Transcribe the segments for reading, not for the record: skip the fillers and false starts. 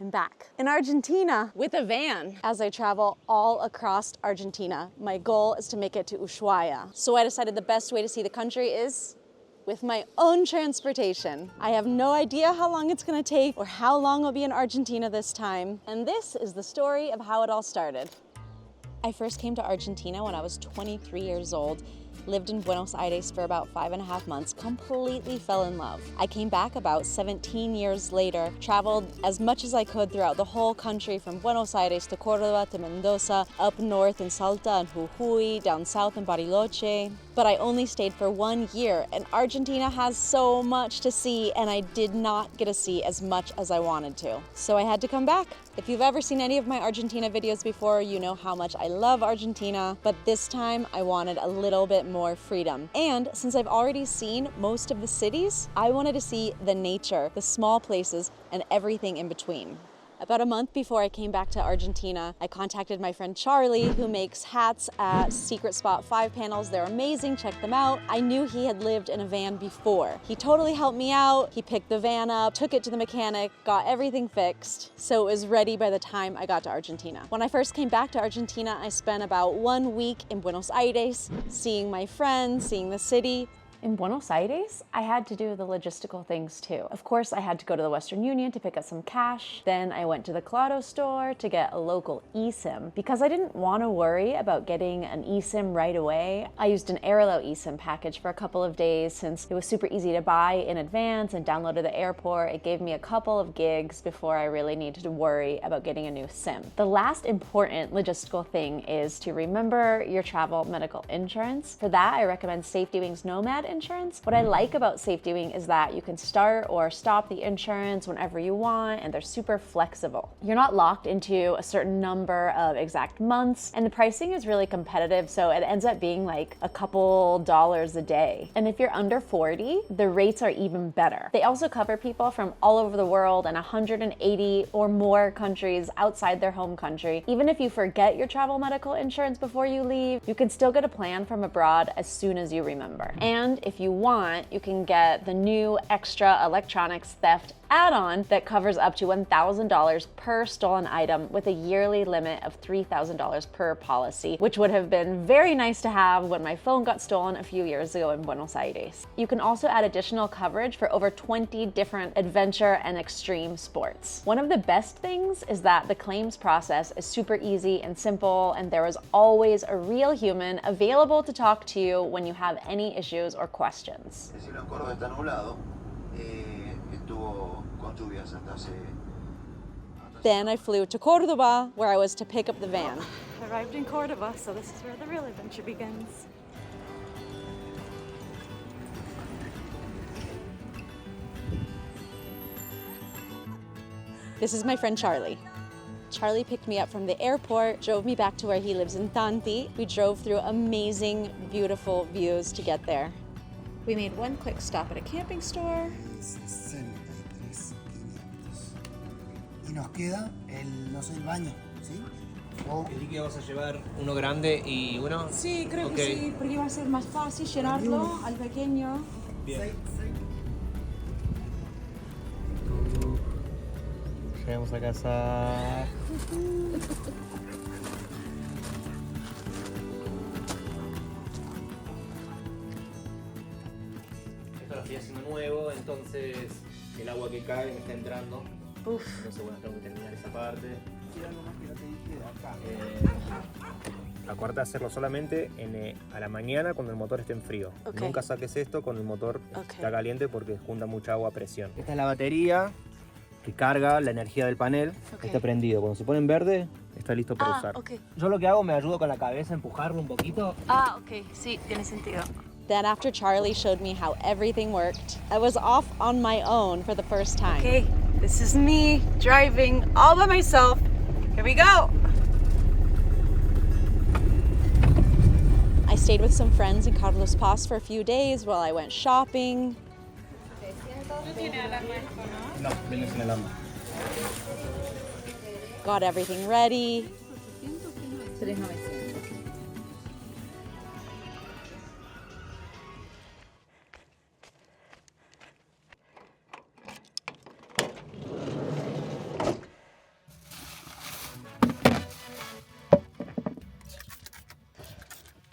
I'm back in Argentina with a van as I travel all across Argentina. My goal is to make it to Ushuaia. So I decided the best way to see the country is with my own transportation. I have no idea how long it's gonna take or how long I'll be in Argentina this time. And this is the story of how it all started. I first came to Argentina when I was 23 years old, lived in Buenos Aires for about 5.5 months, completely fell in love. I came back about 17 years later, traveled as much as I could throughout the whole country from Buenos Aires to Cordoba to Mendoza, up north in Salta and Jujuy, down south in Bariloche. But I only stayed for 1 year, and Argentina has so much to see, and I did not get to see as much as I wanted to. So I had to come back. If you've ever seen any of my Argentina videos before, you know how much I love Argentina, but this time I wanted a little bit more freedom. And since I've already seen most of the cities, I wanted to see the nature, the small places, and everything in between. About a month before I came back to Argentina, I contacted my friend Charlie, who makes hats at Secret Spot 5 Panels. They're amazing, check them out. I knew he had lived in a van before. He totally helped me out. He picked the van up, took it to the mechanic, got everything fixed, so it was ready by the time I got to Argentina. When I first came back to Argentina, I spent about 1 week in Buenos Aires, seeing my friends, seeing the city. In Buenos Aires, I had to do the logistical things too. Of course, I had to go to the Western Union to pick up some cash. Then I went to the Claro store to get a local eSIM. Because I didn't want to worry about getting an eSIM right away, I used an Airlo eSIM package for a couple of days since it was super easy to buy in advance and download at the airport. It gave me a couple of gigs before I really needed to worry about getting a new SIM. The last important logistical thing is to remember your travel medical insurance. For that, I recommend Safety Wing's Nomad insurance. What I like about Safety Wing is that you can start or stop the insurance whenever you want, and they're super flexible. You're not locked into a certain number of exact months, and the pricing is really competitive, so it ends up being like a couple dollars a day. And if you're under 40, the rates are even better. They also cover people from all over the world and 180 or more countries outside their home country. Even if you forget your travel medical insurance before you leave, you can still get a plan from abroad as soon as you remember. And if you want, you can get the new extra electronics theft add-on that covers up to $1,000 per stolen item with a yearly limit of $3,000 per policy, which would have been very nice to have when my phone got stolen a few years ago in Buenos Aires. You can also add additional coverage for over 20 different adventure and extreme sports. One of the best things is that the claims process is super easy and simple, and there is always a real human available to talk to you when you have any issues or questions. Then I flew to Cordoba, where I was to pick up the van. Arrived in Cordoba, so this is where the real adventure begins. This is my friend Charlie. Charlie picked me up from the airport, drove me back to where he lives in Tanti. We drove through amazing, beautiful views to get there. We made one quick stop at a camping store. 63 kilómetros. Y nos queda el baño, ¿sí? ¿El líquido vas a llevar uno grande y uno? Sí, creo que sí, porque va a ser más fácil llenarlo al pequeño. Bien. Llegamos a casa. Esto lo estoy haciendo nuevo, entonces el agua que cae me está entrando. Uf. Entonces bueno, tengo que terminar esa parte. Acuérdate hacerlo solamente a la mañana cuando el motor esté en frío. Okay. Nunca saques esto cuando el motor está caliente porque junta mucha agua a presión. Esta es la batería que carga la energía del panel. Está prendido. Cuando se pone en verde, está listo para usar. Okay. Yo lo que hago, me ayudo con la cabeza a empujarlo un poquito. Ok, sí, tiene sentido. Then after Charlie showed me how everything worked, I was off on my own for the first time. Okay, this is me driving all by myself. Here we go. I stayed with some friends in Carlos Paz for a few days while I went shopping. No, vienes en el arma. Got everything ready.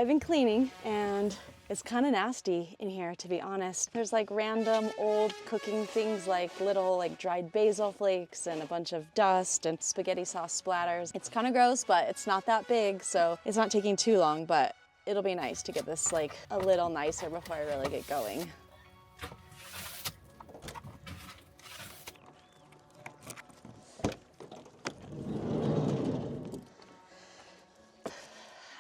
I've been cleaning and it's kind of nasty in here, to be honest. There's like random old cooking things like little like dried basil flakes and a bunch of dust and spaghetti sauce splatters. It's kind of gross, but it's not that big, so it's not taking too long, but it'll be nice to get this like a little nicer before I really get going.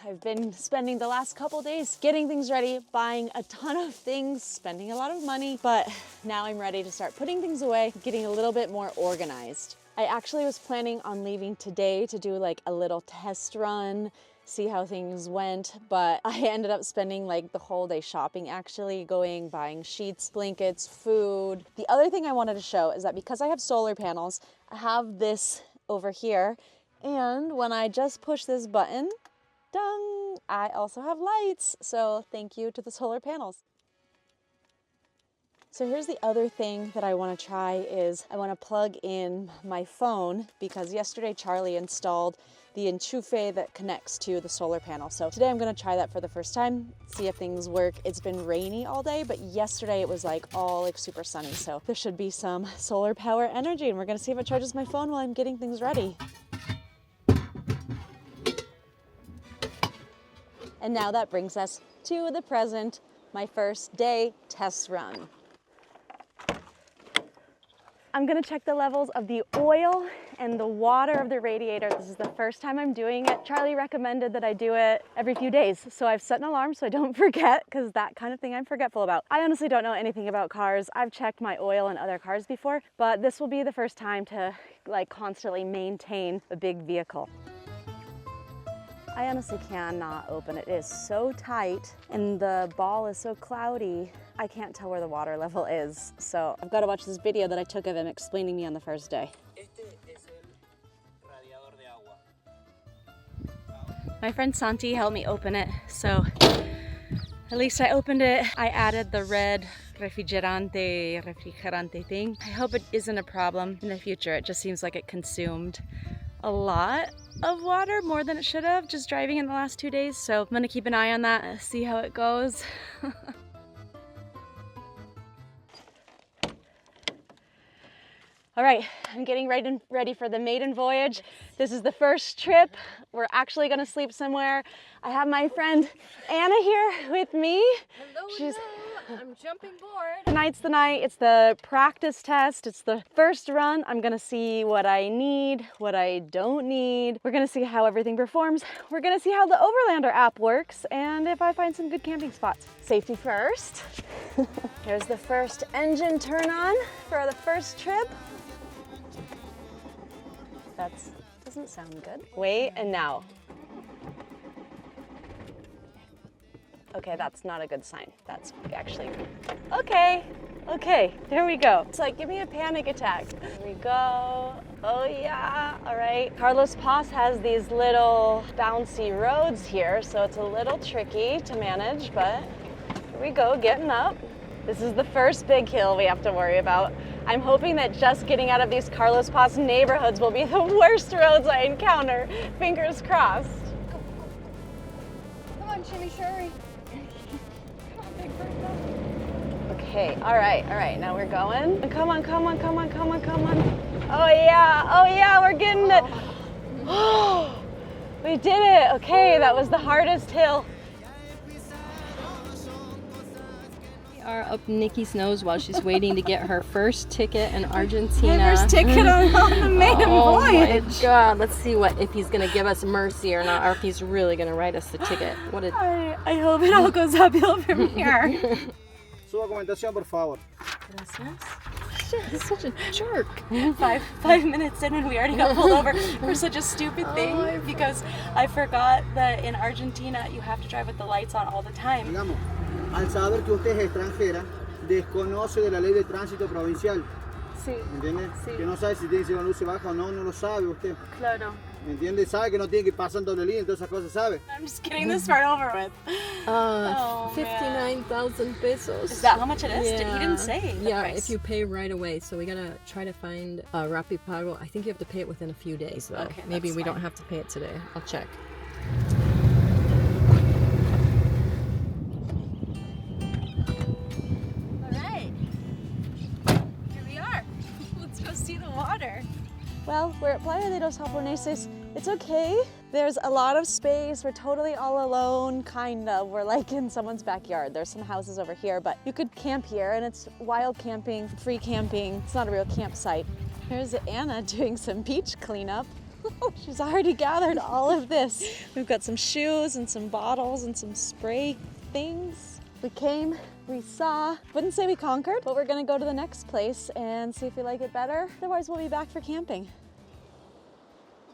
I've been spending the last couple days getting things ready, buying a ton of things, spending a lot of money, but now I'm ready to start putting things away, getting a little bit more organized. I actually was planning on leaving today to do like a little test run, see how things went, but I ended up spending like the whole day shopping, actually going, buying sheets, blankets, food. The other thing I wanted to show is that because I have solar panels, I have this over here, and when I just push this button, dong, I also have lights. So thank you to the solar panels. So here's the other thing that I want to try is I want to plug in my phone, because yesterday Charlie installed the enchufe that connects to the solar panel. So today I'm going to try that for the first time, see if things work. It's been rainy all day, but yesterday it was like all like super sunny. So there should be some solar power energy, and we're going to see if it charges my phone while I'm getting things ready. And now that brings us to the present, my first day test run. I'm gonna check the levels of the oil and the water of the radiator. This is the first time I'm doing it. Charlie recommended that I do it every few days. So I've set an alarm so I don't forget, because that kind of thing I'm forgetful about. I honestly don't know anything about cars. I've checked my oil in other cars before, but this will be the first time to like constantly maintain a big vehicle. I honestly cannot open it. It is so tight and the ball is so cloudy. I can't tell where the water level is. So I've got to watch this video that I took of him explaining me on the first day. My friend Santi helped me open it, so at least I opened it. I added the red refrigerante thing. I hope it isn't a problem in the future. It just seems like it consumed a lot of water, more than it should have, just driving in the last 2 days. So I'm gonna keep an eye on that, see how it goes. All right, I'm getting ready for the maiden voyage. This is the first trip. We're actually gonna sleep somewhere. I have my friend Anna here with me. Hello, I'm jumping board. Tonight's the night. It's the practice test. It's the first run. I'm gonna see what I need, what I don't need. We're gonna see how everything performs. We're gonna see how the Overlander app works and if I find some good camping spots. Safety first. Here's the first engine turn on for the first trip. That doesn't sound good. Wait, and now. Okay, that's not a good sign. That's actually, okay, there we go. It's like, give me a panic attack. Here we go. Oh yeah, all right. Carlos Paz has these little bouncy roads here, so it's a little tricky to manage, but here we go, getting up. This is the first big hill we have to worry about. I'm hoping that just getting out of these Carlos Paz neighborhoods will be the worst roads I encounter. Fingers crossed. Come on, Jimmy Sherry. Okay, all right, now we're going. Come on. Oh yeah, we're getting it. Oh, we did it. Okay, that was the hardest hill. We are up Nikki's nose while she's waiting to get her first ticket in Argentina. My first ticket on the maiden voyage. Oh my God, let's see if he's gonna give us mercy or not, or if he's really gonna write us the ticket. I hope it all goes uphill from here. Su documentación, por favor. Gracias. He's such a jerk. 5 minutes in and we already got pulled over for such a stupid thing because I forgot that in Argentina you have to drive with the lights on all the time. Digamos, al saber que usted es extranjera, desconoce de la ley de tránsito provincial. Sí. ¿Entiende? Sí. Que no sabe si tiene que ir con luz baja o no, no lo sabe usted. Claro. ¿Entiende? Sabe que no tiene que pasar en doble línea, todas esas cosas sabe. I'm just getting this part over with. 59,000 pesos. Is that how much it is? Yeah. He didn't say the price. If you pay right away. So we gotta try to find Rappi Pago. I think you have to pay it within a few days though. Okay, Maybe that's we fine. don't have to pay it today. I'll check. Well, we're at Playa de los Japoneses. It's okay. There's a lot of space. We're totally all alone, kind of. We're like in someone's backyard. There's some houses over here, but you could camp here, and it's wild camping, free camping. It's not a real campsite. Here's Anna doing some beach cleanup. She's already gathered all of this. We've got some shoes and some bottles and some spray things. We came, we saw, wouldn't say we conquered, but we're gonna go to the next place and see if we like it better. Otherwise, we'll be back for camping.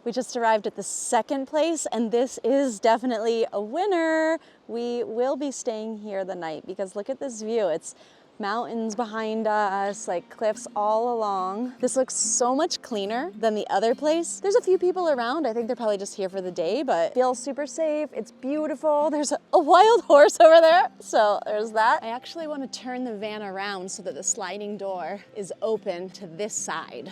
We just arrived at the second place, and this is definitely a winner. We will be staying here the night because look at this view. It's mountains behind us, like cliffs all along. This looks so much cleaner than the other place. There's a few people around. I think they're probably just here for the day, but feels super safe. It's beautiful. There's a wild horse over there, so there's that. I actually want to turn the van around so that the sliding door is open to this side.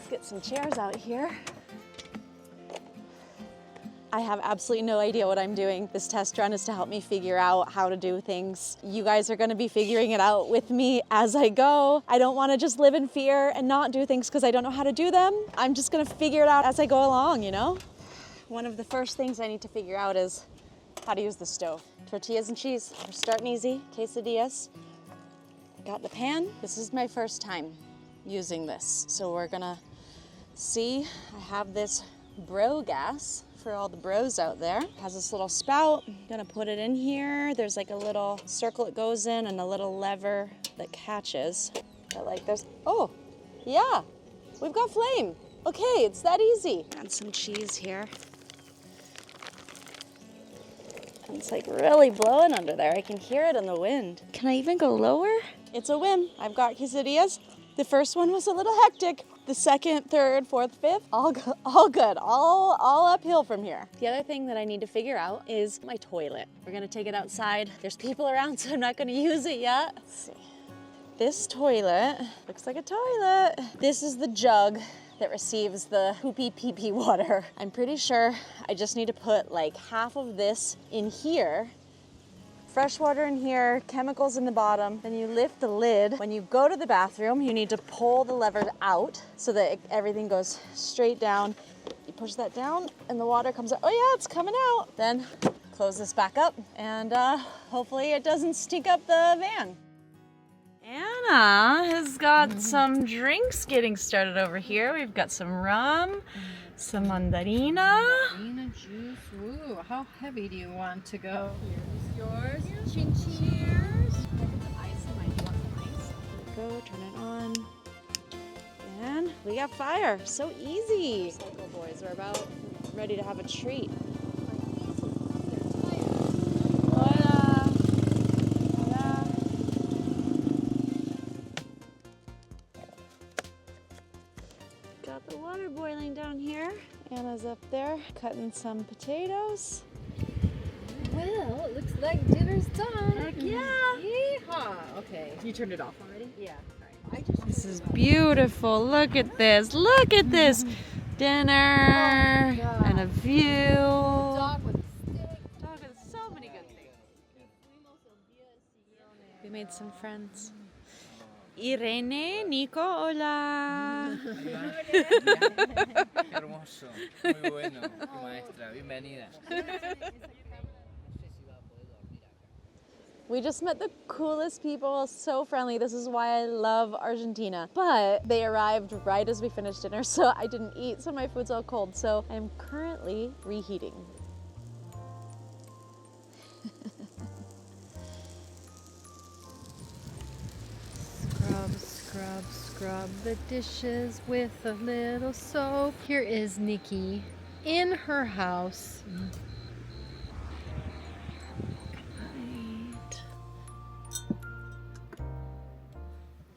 Get some chairs out here. I have absolutely no idea what I'm doing. This test run is to help me figure out how to do things. You guys are gonna be figuring it out with me as I go. I don't wanna just live in fear and not do things because I don't know how to do them. I'm just gonna figure it out as I go along, you know? One of the first things I need to figure out is how to use the stove. Tortillas and cheese, we're starting easy. Quesadillas. Got the pan. This is my first time using this, so we're gonna see. I have this bro gas for all the bros out there. It has this little spout. I'm gonna put it in here. There's like a little circle it goes in and a little lever that catches. But like there's, oh, yeah, we've got flame. Okay, it's that easy. Add some cheese here. And it's like really blowing under there. I can hear it in the wind. Can I even go lower? It's a win. I've got quesadillas. The first one was a little hectic. The second, third, fourth, fifth, all good, all uphill from here. The other thing that I need to figure out is my toilet. We're gonna take it outside. There's people around, so I'm not gonna use it yet. Let's see. This toilet looks like a toilet. This is the jug that receives the poopy pee-pee water. I'm pretty sure I just need to put like half of this in here. Fresh water in here, chemicals in the bottom. Then you lift the lid. When you go to the bathroom, you need to pull the lever out so that everything goes straight down. You push that down and the water comes out. Oh yeah, it's coming out. Then close this back up and hopefully it doesn't stink up the van. Anna has got some drinks getting started over here. We've got some rum, some mandarina. Mandarina juice. Ooh, how heavy do you want to go? Here's yours. Cheers. Go, turn it on. And we got fire. So easy. Local boys, we're about ready to have a treat. Hola. Hola. Got the water boiling down here. Anna's up there cutting some potatoes. Well, it looks like dinner's done. Heck yeah. Yeehaw. Okay. You turned it off already? Yeah. All right. This is beautiful. Look at this. Look at this. Dinner and a view. Dog with a stick. Dog with so many good things. We made some friends. Irene, Nico, hola. Qué hermoso, muy bueno, maestra, bienvenida. We just met the coolest people, so friendly. This is why I love Argentina. But they arrived right as we finished dinner, so I didn't eat, so my food's all cold. So I'm currently reheating. Scrub the dishes with a little soap. Here is Nikki in her house.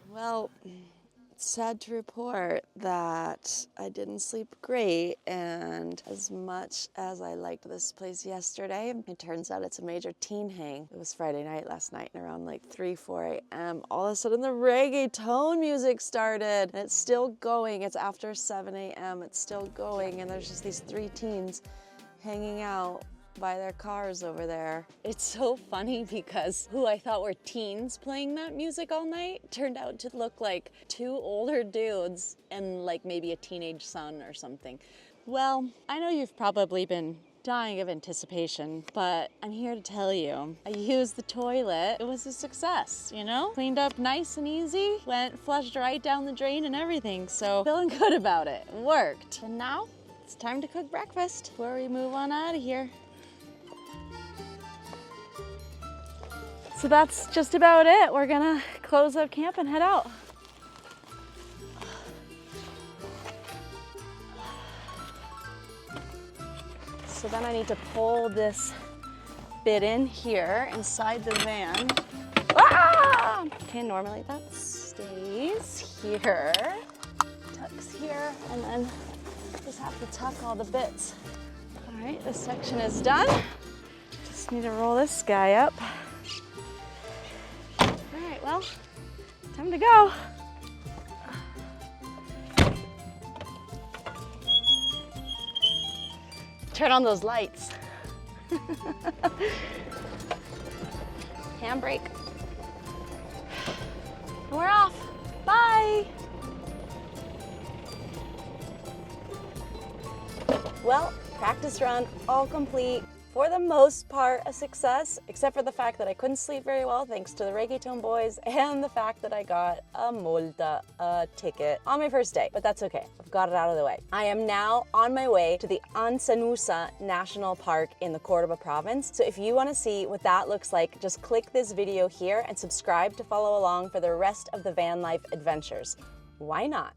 Well, It's sad to report that I didn't sleep great, and as much as I liked this place yesterday, it turns out it's a major teen hang. It was Friday night last night, and around like 3, 4 a.m., all of a sudden the reggaeton music started, and it's still going. It's after 7 a.m., it's still going, and there's just these 3 teens hanging out by their cars over there. It's so funny because who I thought were teens playing that music all night turned out to look like 2 older dudes and like maybe a teenage son or something. Well, I know you've probably been dying of anticipation, but I'm here to tell you, I used the toilet. It was a success, you know? Cleaned up nice and easy, flushed right down the drain and everything, so feeling good about it. It worked. And now it's time to cook breakfast before we move on out of here. So that's just about it. We're gonna close up camp and head out. So then I need to pull this bit in here inside the van. Ah! Okay, normally that stays here, tucks here, and then just have to tuck all the bits. All right, this section is done. Just need to roll this guy up. Well, time to go. Turn on those lights. Handbrake. And we're off. Bye. Well, practice run all complete. For the most part, a success, except for the fact that I couldn't sleep very well thanks to the reggaeton boys and the fact that I got a multa, a ticket, on my first day, but that's okay. I've got it out of the way. I am now on my way to the Ansanusa National Park in the Cordoba province. So if you want to see what that looks like, just click this video here and subscribe to follow along for the rest of the van life adventures. Why not?